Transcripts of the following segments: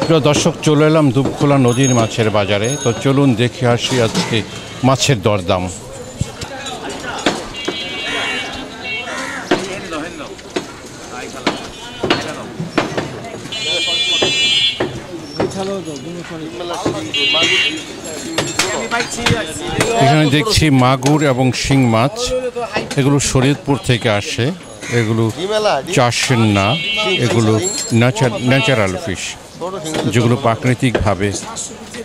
প্রিয় দর্শক, চলে এলাম দুবখোলা নদীর মাছের বাজারে। তো চলুন দেখে আসি আজকে মাছের দরদাম। এখানে দেখছি মাগুর এবং শিং মাছ, এগুলো শরীয়তপুর থেকে আসে। এগুলো চাষের না, এগুলো ন্যাচারাল ফিশ, যেগুলো প্রাকৃতিকভাবে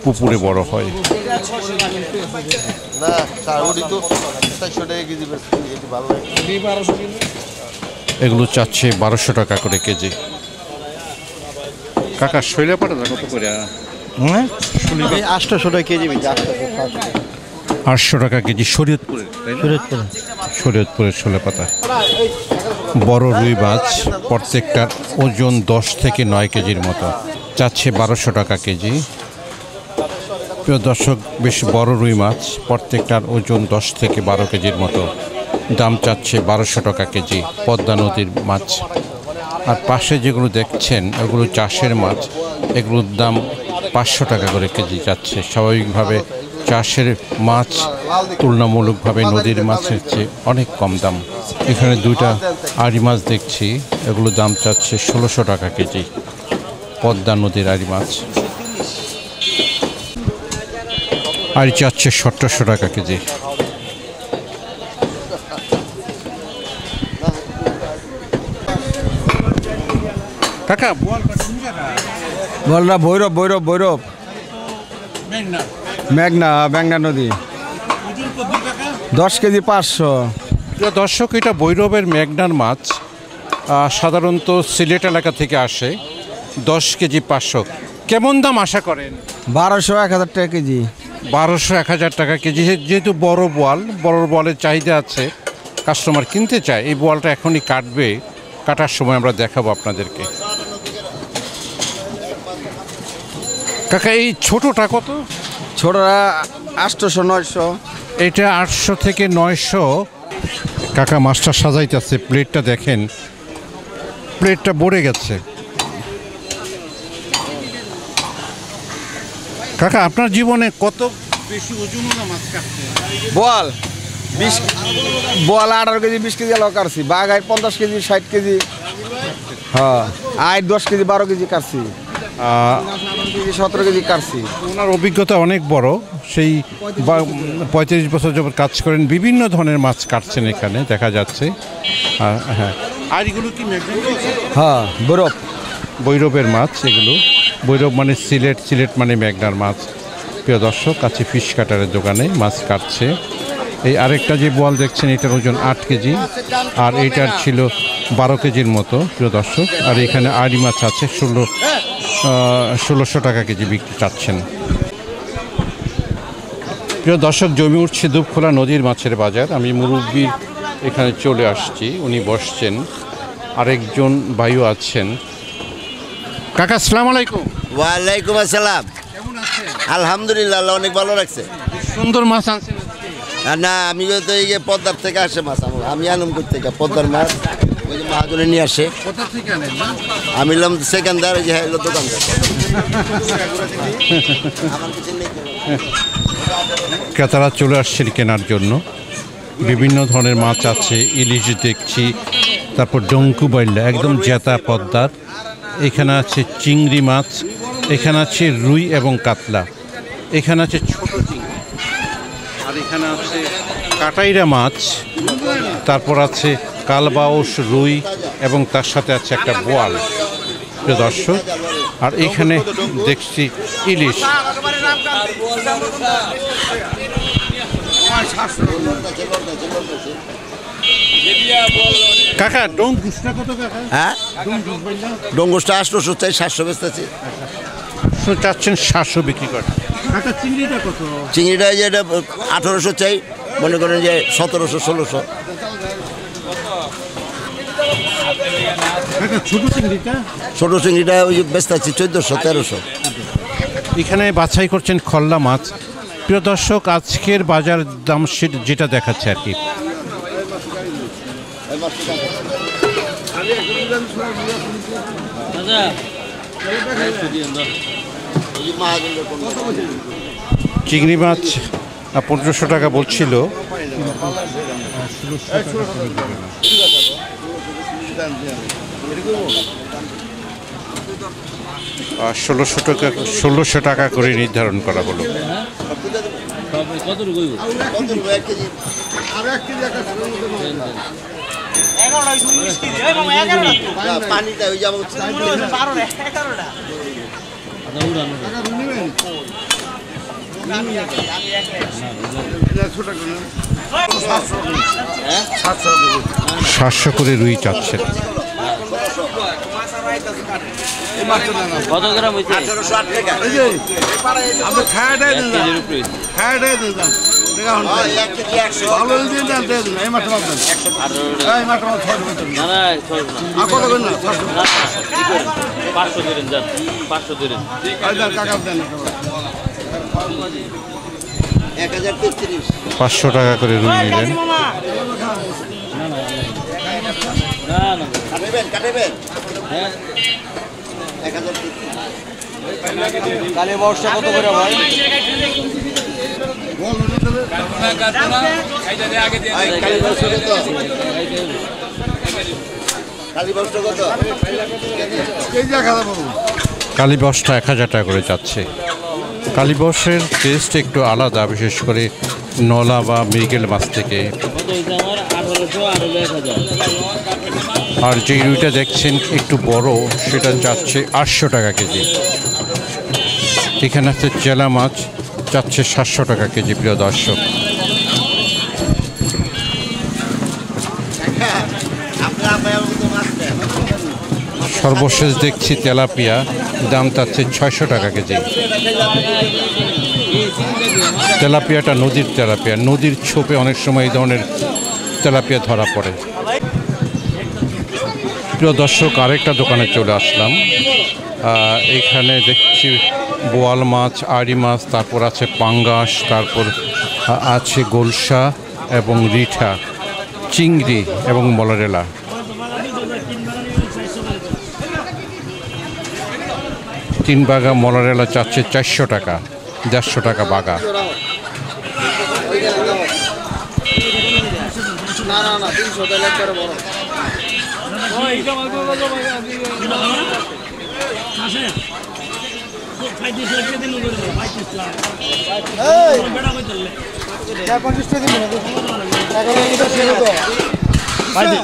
পুকুরে বড় হয়। এগুলো চাচ্ছে 1200 টাকা করে কেজি। কাকা শৈলা পাটা কত করে? 800 টাকা কেজি। 800 টাকা কেজি শরীয়তপুরের শোলে পাতা। বড় রুই মাছ প্রত্যেকটার ওজন 10 থেকে 9 কেজির মতো, চাচ্ছে 1200 টাকা কেজি। প্রিয় দর্শক, বেশ বড় রুই মাছ প্রত্যেকটার ওজন 10 থেকে 12 কেজির মতো, দাম চাচ্ছে 1200 টাকা কেজি, পদ্মা নদীর মাছ। আর পাশে যেগুলো দেখছেন এগুলো চাষের মাছ, এগুলোর দাম 500 টাকা করে কেজি যাচ্ছে। স্বাভাবিকভাবে চাষের মাছ তুলনামূলকভাবে নদীর মাছের চেয়ে অনেক কম দাম। এখানে দুইটা আড়ি মাছ দেখছি, এগুলো দাম চাচ্ছে 1600 টাকা কেজি, পদ্মা নদীর আড়ি মাছ। আড়ি চাচ্ছে 1700 টাকা কেজি। কাকা বলরা ভৈরব মেঘনা নদী 10 কেজি 500। দর্শক, এটা ভৈরবের মেঘনার মাছ, সাধারণত সিলেট এলাকা থেকে আসে। 10 কেজি 500। কেমন দাম আশা করেন? 1200-1000 টাকা কেজি। 1200-1000 টাকা কেজি। যেহেতু বড় বোয়ালের চাহিদা আছে, কাস্টমার কিনতে চায়। এই বোয়ালটা এখনই কাটবে, কাটার সময় আমরা দেখাবো আপনাদেরকে। কাকা এই ছোটটা কত? ছোটরা 800-900। এটা 800 থেকে 900। কাকা মাছটা সাজাইতেছে, প্লেটটা দেখেন, প্লেটটা ভরে গেছে। কাকা আপনার জীবনে কত বেশি ওজনওয়ালা মাছ কাটছে? বোয়াল 18 কেজি 20 কেজি আলো কাটছি। বাঘায় 50 কেজি 60 কেজি। হ্যাঁ, আয় 10 কেজি 12 কেজি কাটছি। 17 কেজি কাটছি। ওনার অভিজ্ঞতা অনেক বড়, সেই 35 বছর যাবত কাজ করেন, বিভিন্ন ধরনের মাছ কাটছেন এখানে দেখা যাচ্ছে। হ্যাঁ, আর এগুলো কি? হ্যাঁ, ভৈরবের মাছ এগুলো। ভৈরব মানে সিলেট মানে মেঘনার মাছ। প্রিয় দর্শক, আছে ফিশ কাটারের দোকানে মাছ কাটছে। এই আরেকটা যে বোয়াল দেখছেন, এটার ওজন 8 কেজি, আর এইটার ছিল 12 কেজির মতো। প্রিয় দর্শক, আর এখানে আড়ি মাছ আছে 1600 টাকা কেজি বিক্রি চাচ্ছেন। প্রিয় দর্শক, জমি উঠছে দুবখোলা নদীর মাছের বাজার। আমি মুরব্বির এখানে চলে আসছি, উনি বসছেন, আরেকজন ভাইও আছেন। কাকা আসসালামু আলাইকুম। ওয়ালাইকুম আসসালাম। কেমন আছেন? আলহামদুলিল্লাহ, আল্লাহ অনেক ভালো রাখছে। সুন্দর মাছ আনছেন। না, আমি তো এই যে পদ্মার থেকে আসে মাছ, আমি আলমপুর থেকে পদ্মার মাছ ওই যে মহাজনে নিয়ে আসে। কোথা থেকে আনেন? আমি এলাম সেকেন্দার, এই যে হলো দোকানদার। ক্রেতারা চলে আসছেন কেনার জন্য। বিভিন্ন ধরনের মাছ আছে, ইলিশ দেখছি, তারপর ডঙ্কু বাইল্লা একদম জেতা পদ্মার। এখানে আছে চিংড়ি মাছ, এখানে আছে রুই এবং কাতলা, এখানে আছে ছোট চিংড়ি, আর এখানে আছে কাটাইরা মাছ, তারপর আছে কালবাউস, রুই এবং তার সাথে আছে একটা বোয়াল। প্রিয় দর্শক, আর এখানে দেখছি ইলিশ। কাকা ডঙ্গুসটা কত কাকা? হ্যাঁ, ডঙ্গুসটা 800 চাই, 700 বেচতেছি। চাচ্ছেন 700 বিক্রি করে। কাকা চিংড়িটা কত? চিংড়িটা যে এটা 1800 চাই, মনে করেন যে 1700-1600। ছোট চিংড়িটা ওই যে বেচতেছি 1400-1300। এখানে বাছাই করছেন খল্লা মাছ। প্রিয় দর্শক, আজকের বাজার দাম যেটা দেখাচ্ছে আর কি। চিংড়ি মাছ 1500 টাকা বলছিল। 1600 টাকা করে নির্ধারণ করা হলো। পানিটা হয়ে যাবো। সাতশো করে রুই চাচ্ছেন। কত গ্রাম হইছে? 1860 টাকা। আপনি খায় দেয় দেন, খায় দেয় দেন, হ্যাঁ, 1 কেজি 100। ভালো দিন দেন, দেন এই মাছ মাছ দেন, এই মাছ মাছ ছয় দেন। না না, ছয় না। আর কত করেন না? না, না, কি করেন? 500 দিলেন, যান 500 দিলেন। এই দেন কাকা দেন। 1033। 500 টাকা করে রুই নিলেন। না না, কাটেবেন। হ্যাঁ 1033। কালে বর্ষা কত করে ভাই? কালী বস্ত্র কত? কেজি 1000 পাবো। কালীবসটা 1000 টাকা করে যাচ্ছে। কালীবসের টেস্ট একটু আলাদা, বিশেষ করে নলা বা মৃগেল মাছ থেকে। কত হইছে আমার? 1800 আর হলো 1000। আর যে রুইটা দেখছেন একটু বড়, সেটা যাচ্ছে 800 টাকা কেজি। এখানে আছে চেলা মাছ, যাচ্ছে 700 টাকা কেজি। প্রিয় দর্শক, সর্বশেষ দেখছি তেলাপিয়া, দাম চাচ্ছে 600 টাকা কেজি। তেলাপিয়াটা নদীর তেলাপিয়া, নদীর ছোপে অনেক সময় এই ধরনের তেলাপিয়া ধরা পড়ে। প্রিয় দর্শক, আরেকটা দোকানে চলে আসলাম। এখানে দেখছি বোয়াল মাছ, আড়ি মাছ, তারপর আছে পাঙ্গাস, তারপর আছে গোলসা এবং রিঠা, চিংড়ি এবং মলারেলা। তিন বাগা মলারেলা চাচ্ছে 400 টাকা, 150 টাকা বাগা। না না না 300 টাকা একবারে বড়।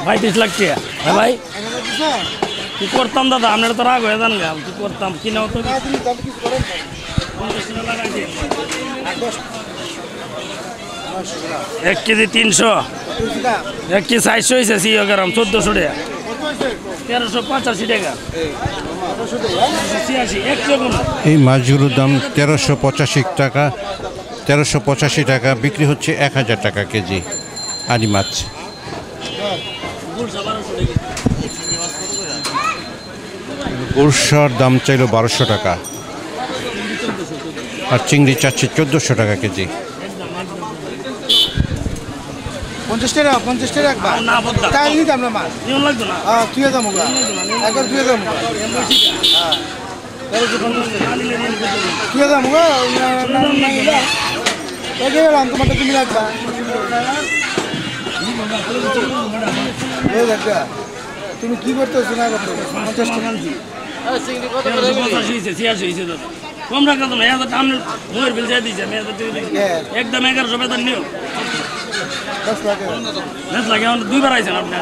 ভাই 30 লাখ টাকা। ভাই কি করতাম দাদা, আপনারা তো রাগ হয়ে যান গা, কি করতাম কিনাও তো 1 কেজি 300, 1 কেজি 400 হয়েছে 100 গ্রাম 1400 টাকা, 1385 টাকা, 86 1 কেজি। এই মাছগুলোর দাম 1385 টাকা, 1385 টাকা বিক্রি হচ্ছে 1000 টাকা কেজি আড়ি মাছ। গোলসার দাম চাইল 1200 টাকা, আর চিংড়ি চাচ্ছে 1400 টাকা কেজি। 50 টাকা 50 টাকা একবার না বদ্দা তাই নিতাম না মাছ। নিয়ম লাগতো না। হ্যাঁ তুই যাবো গা একবার তুই যাবো গা হ্যাঁ তুই যাবো গা ওকে গেলাম তোমারটা তুমি রাখবা তুমি কি করতেছো না করতে 50 টাকা কম রাখা তো না, আপনার মুখের বিল দিয়ে দিয়েছে, একদম 1100 বেতন নিও। 10 টাকা লাগে আমাদের 2 বার আইছেন আপনি।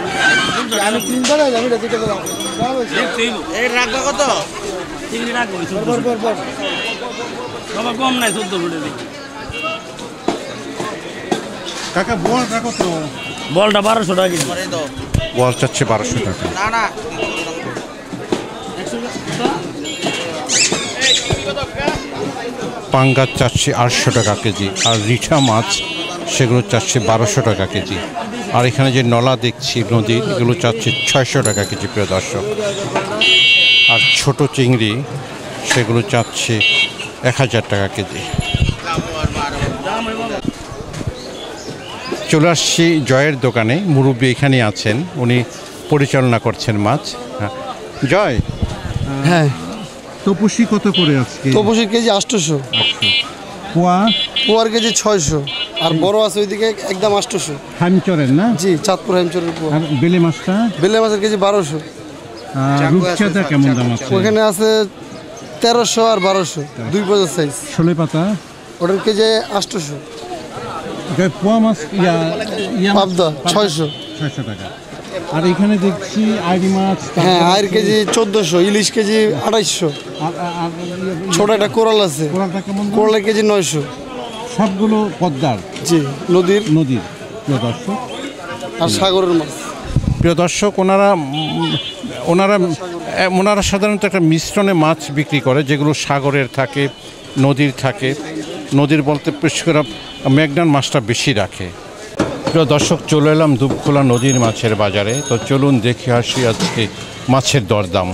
আমি 3 বার আমি এটা দিতে গেলাম এই রাখবা কত? চিংড়ি রাখবো বর বর বর বাবা, কম নাই 1400 টাকা। কাকা বলটা কত? বলটা 1200 টাকা কেজি। বল চাচ্ছে 1200 টাকা। না না পাঙ্গাস চাচ্ছে 800 টাকা কেজি, আর রিঠা মাছ সেগুলো চাচ্ছে 1200 টাকা কেজি। আর এখানে যে নলা দেখছি নদীর, এগুলো চাচ্ছে 600 টাকা কেজি। প্রিয় দর্শক, আর ছোট চিংড়ি সেগুলো চাচ্ছে 1000 টাকা কেজি। চলে আসছি জয়ের দোকানে, মুরব্বী এখানে আছেন, উনি পরিচালনা করছেন মাছ। হ্যাঁ জয়, হ্যাঁ তপসি কত করে আজকে? তপসির কেজি 800, পোয়া পোয়ার কেজি 600, আর বড় আছে ওইদিকে একদম 800। হামচরের না? জি, চাঁদপুর হেমচরের পোয়া। আর বেলে মাছটা? বেলে মাছের কেজি 1200। রূপচাঁদা কেমন দাম আছে? ওখানে আছে 1300 আর 1200, 2 পয়সা সাইজ। ছোলে পাতা? ওটার কেজি 800। পোয়া মাছ পাবদা 600। 600 টাকা। আর এখানে দেখছি আইড়ি মাছ। হ্যাঁ, আয়ের কেজি 1400, ইলিশ কেজি 2800। ছোট একটা কোরাল আছে, কোরালটা কেমন? কোরালের কেজি 900। সবগুলো পদ্মার? জি, নদীর। প্রিয় দর্শক, আর সাগরের মাছ। প্রিয় দর্শক, ওনারা সাধারণত একটা মিশ্রণে মাছ বিক্রি করে, যেগুলো সাগরের থাকে, নদীর থাকে। নদীর বলতে পরিষ্কার মেঘনার মাছটা বেশি রাখে। প্রিয় দর্শক, চলে এলাম দুবখোলা নদীর মাছের বাজারে। তো চলুন দেখে আসি আজকে মাছের দরদাম।